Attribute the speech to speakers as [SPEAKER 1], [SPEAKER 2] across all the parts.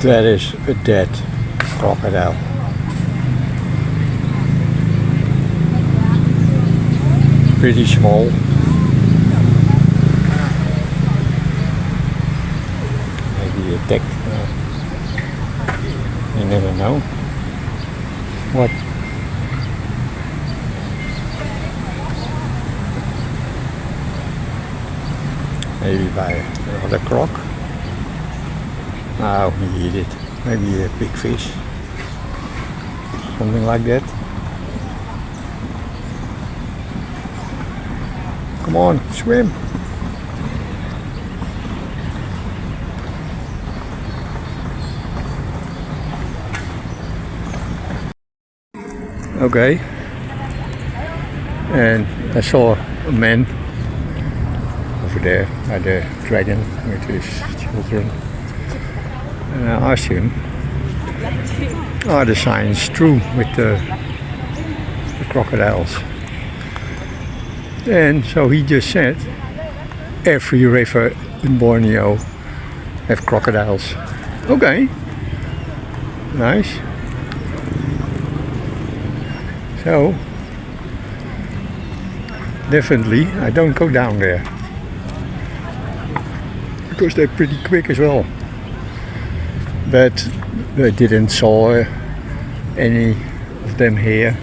[SPEAKER 1] That is a dead crocodile. Pretty small. Maybe attacked. You never know. What? Maybe by another croc. Oh, he ate it. Maybe a big fish. Something like that. Come on, swim. Okay. And I saw a man over there by the dragon with his children. And I asked him, are the signs true with the crocodiles? And so he just said, every river in Borneo have crocodiles. Okay, nice. So, definitely I don't go down there. Because they're pretty quick as well. But I didn't saw any of them here.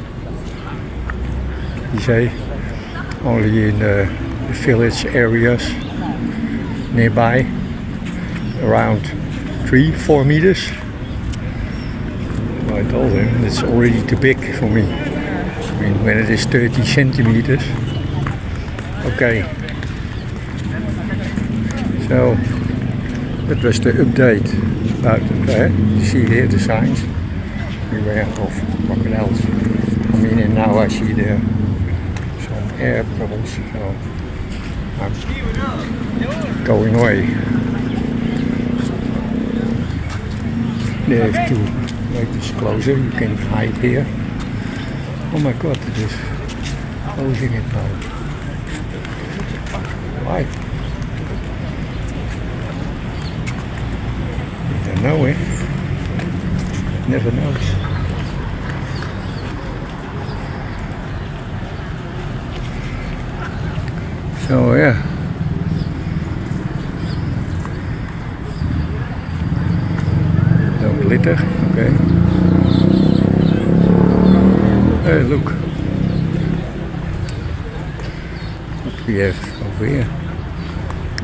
[SPEAKER 1] You say, only in the village areas nearby, around 3-4 meters. Well, I told him it's already too big for me. I mean, when it is 30 centimeters. Okay. So that was the update about you see here the signs. Beware of crocodiles. I mean, and now I see there some air bubbles, so I'm going away. They have to make this closer. You can hide here. Oh my God, it is closing it now. Why? I don't know it. Never knows. So yeah. Don't litter, okay. Hey, look. What we have over here.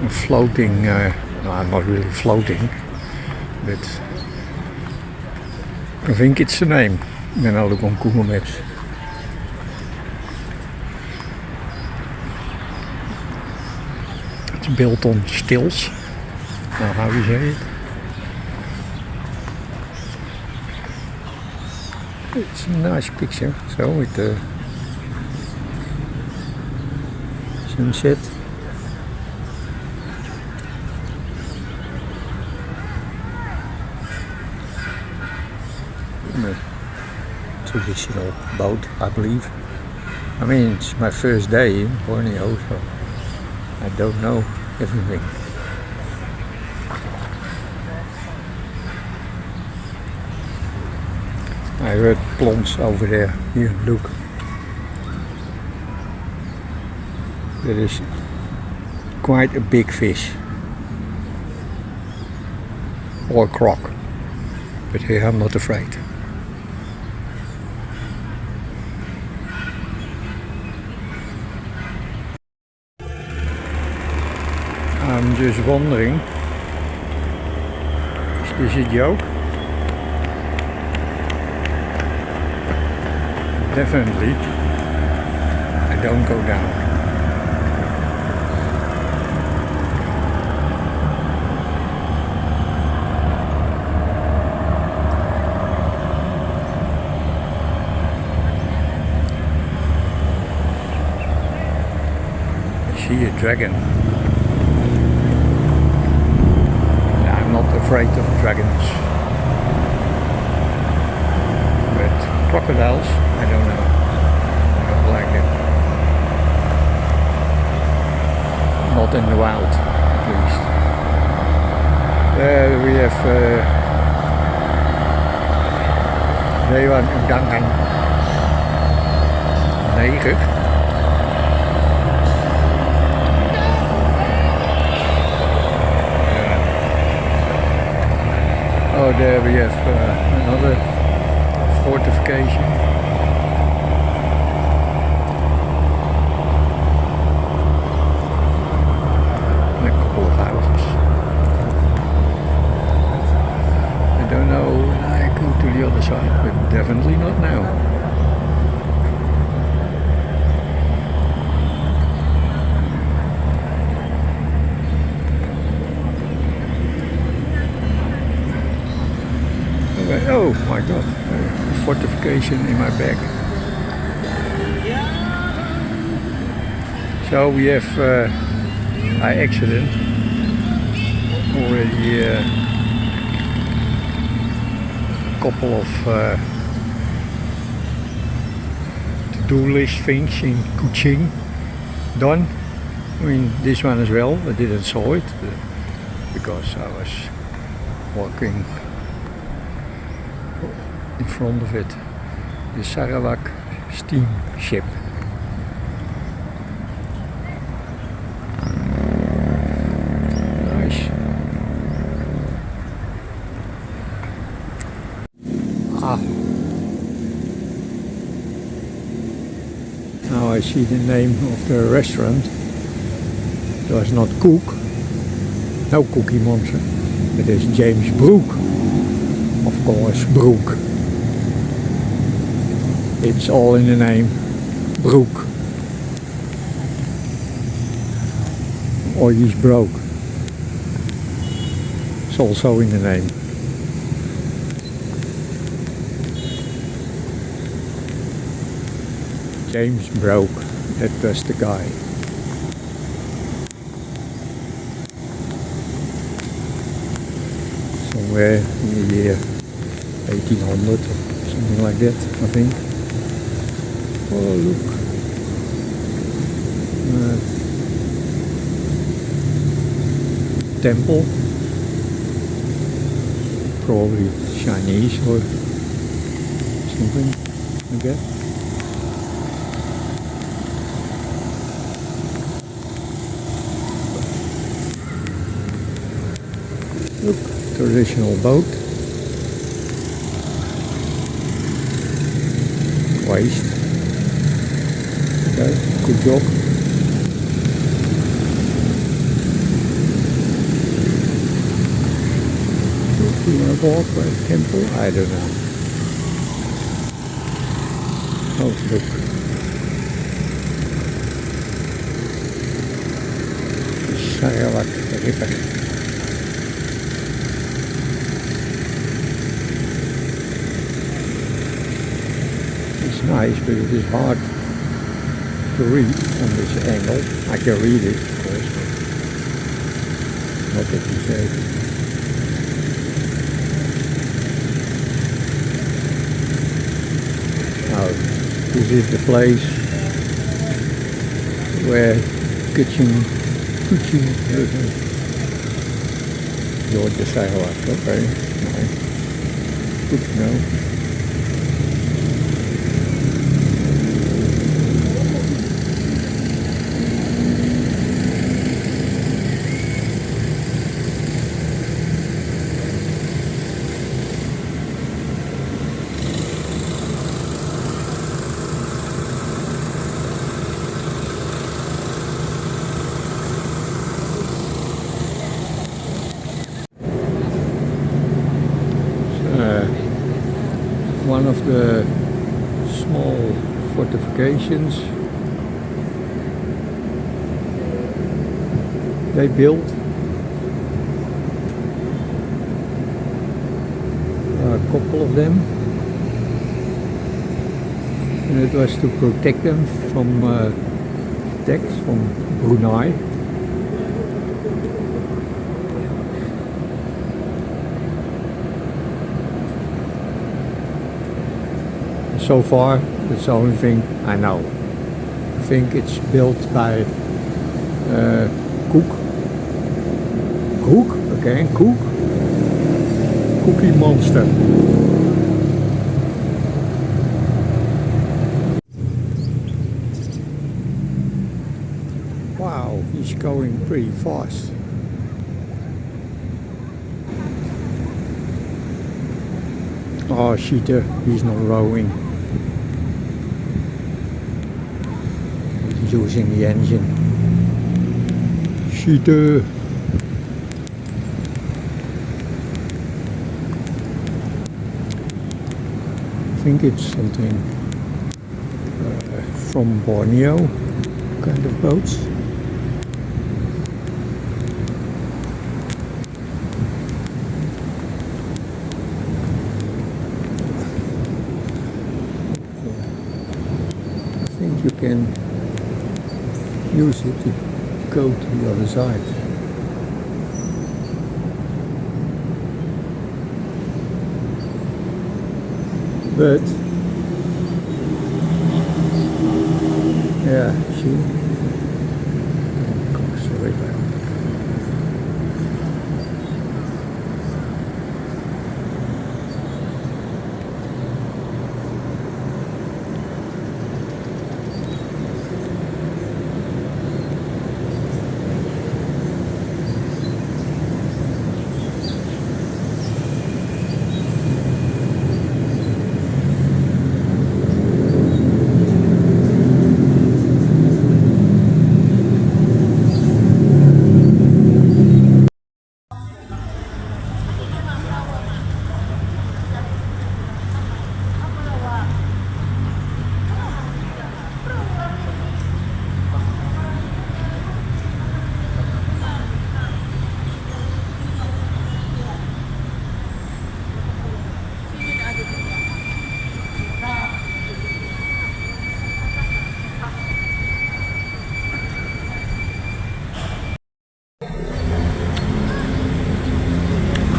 [SPEAKER 1] A floating, no, not really floating, but I think it's the name. Then I'll look on Google Maps. It's built on stilts. Now, how do you say it? It's a nice picture. So with the sunset. Traditional boat, I believe. I mean, it's my first day in Borneo, so I don't know everything. I heard plums over there. Here, look. There is quite a big fish. Or croc. But here I'm not afraid. I'm just wondering, is this a joke? Definitely, I don't go down. I see a dragon. Afraid of dragons, but crocodiles, I don't know. I don't like it. Not in the wild, at least. We have Zeewanundangan 9. Oh, there we have another fortification. And a couple of houses. I don't know when I go to the other side, but definitely not now. Oh my god, fortification in my bag. So we have, by accident, already a couple of to-do list things in Kuching done. I mean, this one as well. I didn't saw it because I was walking in front of it, the Sarawak steamship. Nice. Now I see the name of the restaurant. It was not Cook, no Cookie Monster. It is James Brook. Of course, Brook. It's all in the name, Brook. Or he's broke. It's also in the name. James Broke, that was the guy. Somewhere in the year 1800 or something like that, I think. Oh look, temple, probably Chinese or something like that. Look, traditional boat. Waste. Okay, good job. Do you want to walk by the temple? I don't know. Oh, look. The Sarawak River. It's nice, but it is hard to read on this angle. I can read it, of course, but not that you say. Now, this is the place where Kuching River, Georgia Sarawak. Okay, nice. Good to know. One of the small fortifications they built. A couple of them, and it was to protect them from attacks from Brunei. So far, that's the only thing I know. I think it's built by Cook. Cook? Cookie Monster. He's going pretty fast. Oh, cheater, he's not rowing. He's using the engine. Cheater. I think it's something from Borneo kind of boats. I think you can use it to go to the other side. But yeah, see, across the river.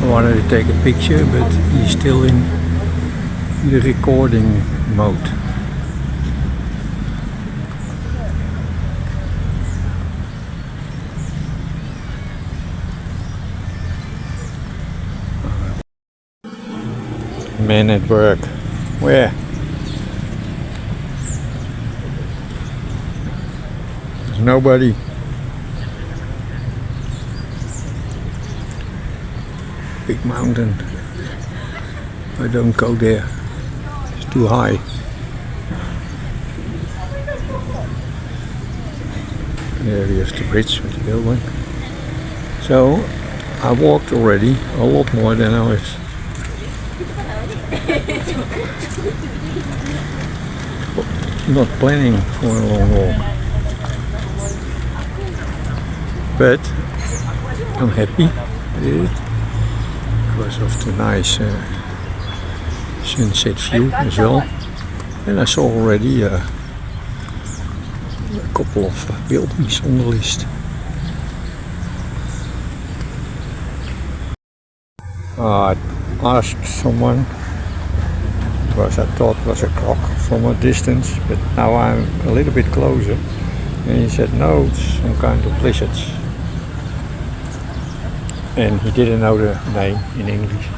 [SPEAKER 1] I wanted to take a picture, but he's still in the recording mode. Men at work. Where? There's nobody. Big mountain. I don't go there. It's too high. There we have the bridge with the building. So I walked already a lot more than I was not planning for a long walk. But I'm happy with it because of the nice sunset view as well. And I saw already a couple of buildings on the list. I asked someone, because I thought it was a croc from a distance, but now I'm a little bit closer, and he said no, it's some kind of lizards. And he didn't know the name in English.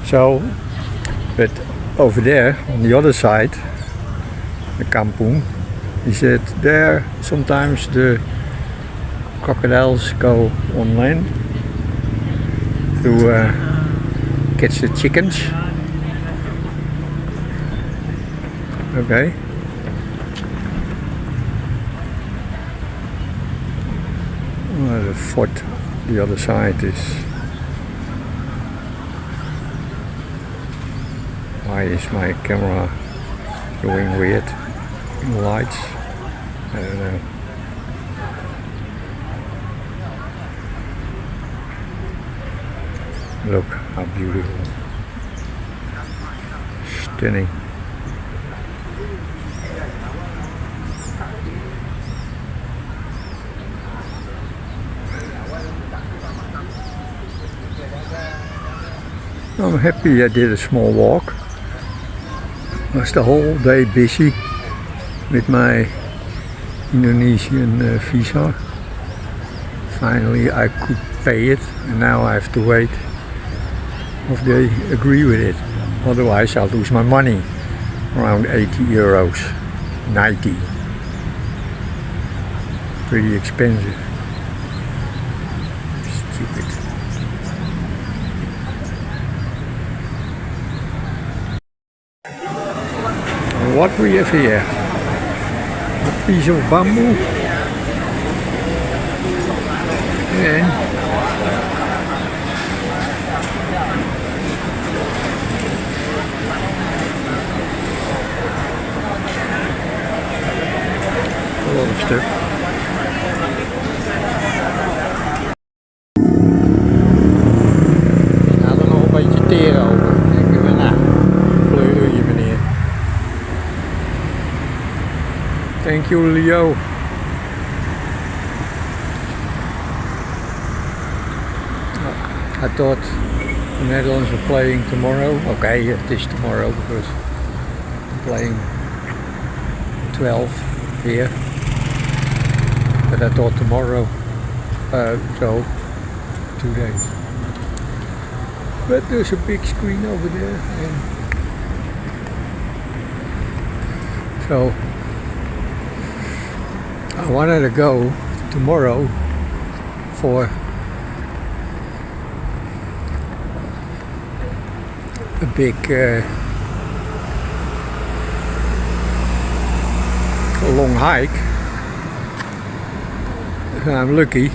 [SPEAKER 1] So, but over there on the other side, the kampung, he said there sometimes the crocodiles go on land to catch the chickens. Okay. Well, the fort, the other side is. Why is my camera doing weird in the lights? I don't know. Look how beautiful. Stunning. I'm happy I did a small walk. I was the whole day busy with my Indonesian visa. Finally I could pay it, and now I have to wait if they agree with it. Otherwise I'll lose my money, around 80 euros, 90. pretty expensive. Stupid. And what we have here? A piece of bamboo and a lot of stuff. Nou, dan nog een beetje teren over. Dan denken we, nou, pleur je meneer. Thank you, Leo. I thought the Netherlands were playing tomorrow. Okay, it is tomorrow because I'm playing 12 here. But I thought tomorrow, so 2 days. But there's a big screen over there, and so I wanted to go tomorrow for a big long hike. I'm lucky.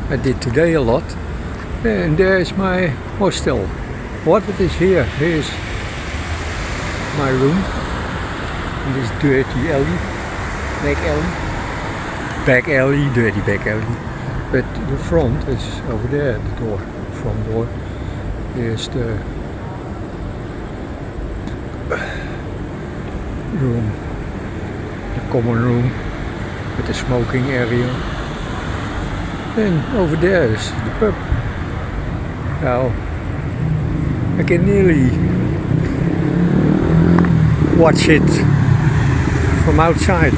[SPEAKER 1] I did today a lot. And there's my hostel. What it is here? Here's my room. In this dirty alley. Back alley, dirty back alley. But the front is over there, the door, front door. Here's the room, the common room with the smoking area. And over there is the pub. Now I can nearly watch it from outside.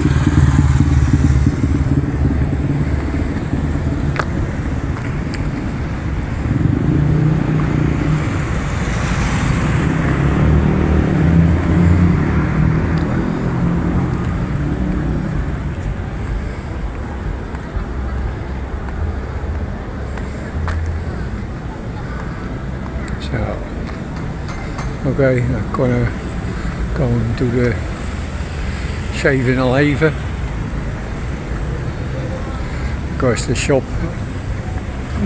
[SPEAKER 1] Okay, I'm gonna go into the 7-Eleven because the shop,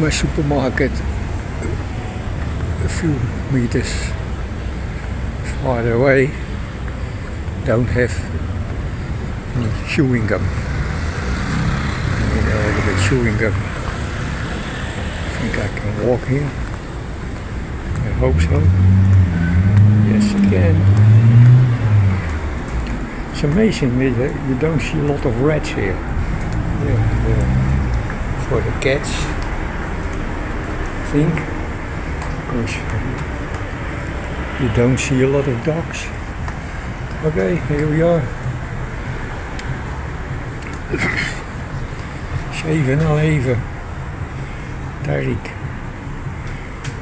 [SPEAKER 1] my supermarket, a few meters farther away, don't have any chewing gum. I need a little bit chewing gum. I think I can walk here. I hope so. Yes, again. It's amazing that you don't see a lot of rats here. For the cats, I think. Because you don't see a lot of dogs. Okay, here we are. 7-Eleven.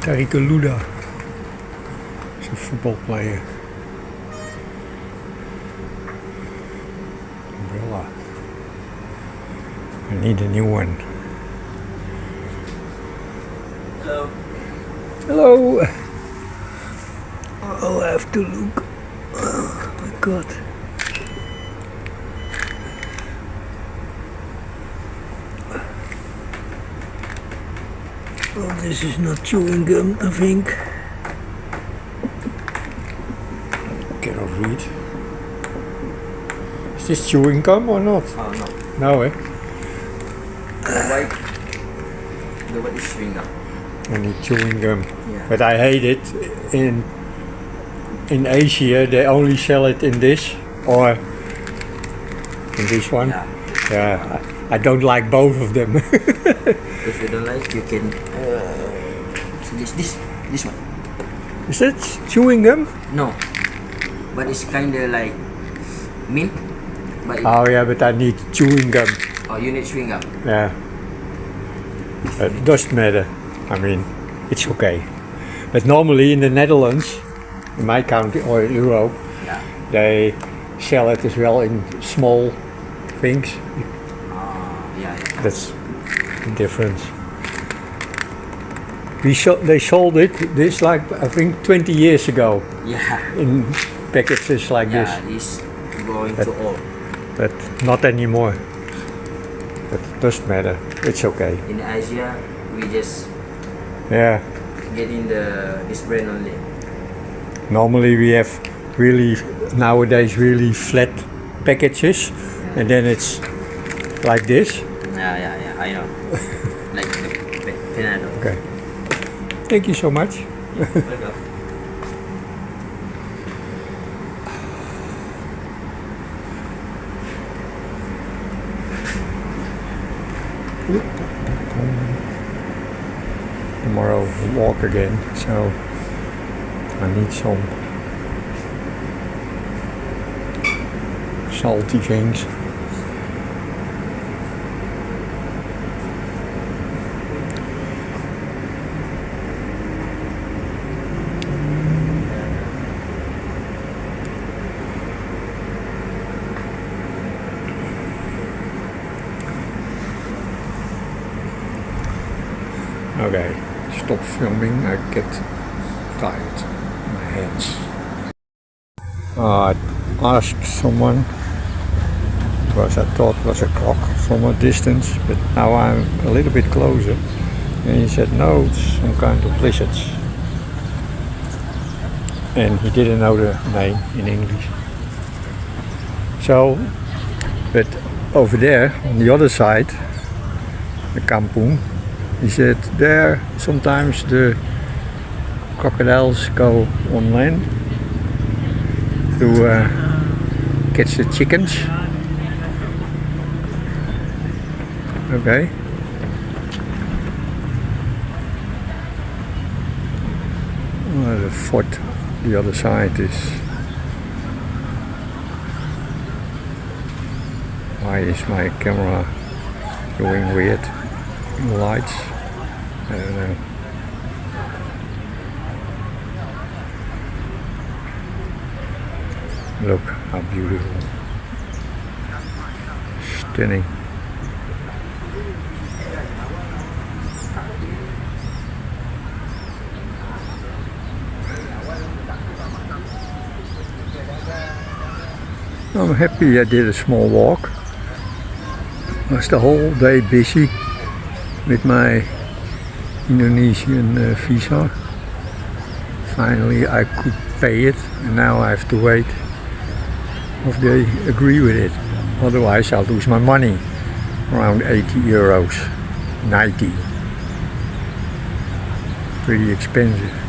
[SPEAKER 1] Tariq Luda. A football player. Umbrella. I need a new one.
[SPEAKER 2] Hello.
[SPEAKER 1] Hello. I'll have to look. Oh my God. Oh, this is not chewing gum, I think. Cannot read. Is this chewing gum or not?
[SPEAKER 2] Oh no.
[SPEAKER 1] No, eh?
[SPEAKER 2] The white is chewing gum.
[SPEAKER 1] I need chewing gum.
[SPEAKER 2] Yeah.
[SPEAKER 1] But I hate it. In Asia they only sell it in this or in this one. Yeah. I don't like both of them.
[SPEAKER 2] If you don't like, you can. This one.
[SPEAKER 1] Is that chewing gum?
[SPEAKER 2] No, but it's kinda like mint. But
[SPEAKER 1] Oh yeah, but I need chewing gum.
[SPEAKER 2] Oh, you need chewing gum.
[SPEAKER 1] Yeah. It doesn't matter. I mean, it's okay. But normally in the Netherlands, in my country or Europe,
[SPEAKER 2] Yeah.
[SPEAKER 1] they sell it as well in small things. That's the difference. They sold this like I think 20 years ago
[SPEAKER 2] Yeah.
[SPEAKER 1] in packages like this.
[SPEAKER 2] Yeah, it's going to old.
[SPEAKER 1] But not anymore. But it doesn't matter. It's okay.
[SPEAKER 2] In Asia, we just
[SPEAKER 1] Yeah.
[SPEAKER 2] getting this brand only.
[SPEAKER 1] Normally we have nowadays really flat packages, and then it's like this.
[SPEAKER 2] Yeah, I know. Like the Panado.
[SPEAKER 1] Okay. Thank you so much.
[SPEAKER 2] Welcome.
[SPEAKER 1] Tomorrow walk again, so I need some salty things. Okay, stop filming, I get tired, my hands. I asked someone, because I thought it was a cock from a distance, but now I'm a little bit closer, and he said no, it's some kind of lizards. And he didn't know the name in English. So, but over there, on the other side, the kampung, he said there sometimes the crocodiles go on land to catch the chickens. Okay. Well, the fort, the other side is. Why is my camera doing weird lights? I don't know. Look how beautiful. Stunning. I'm happy I did a small walk. I was the whole day busy with my Indonesian visa. Finally I could pay it, and now I have to wait if they agree with it. Otherwise I'll lose my money. Around 80 euros, 90. Pretty expensive.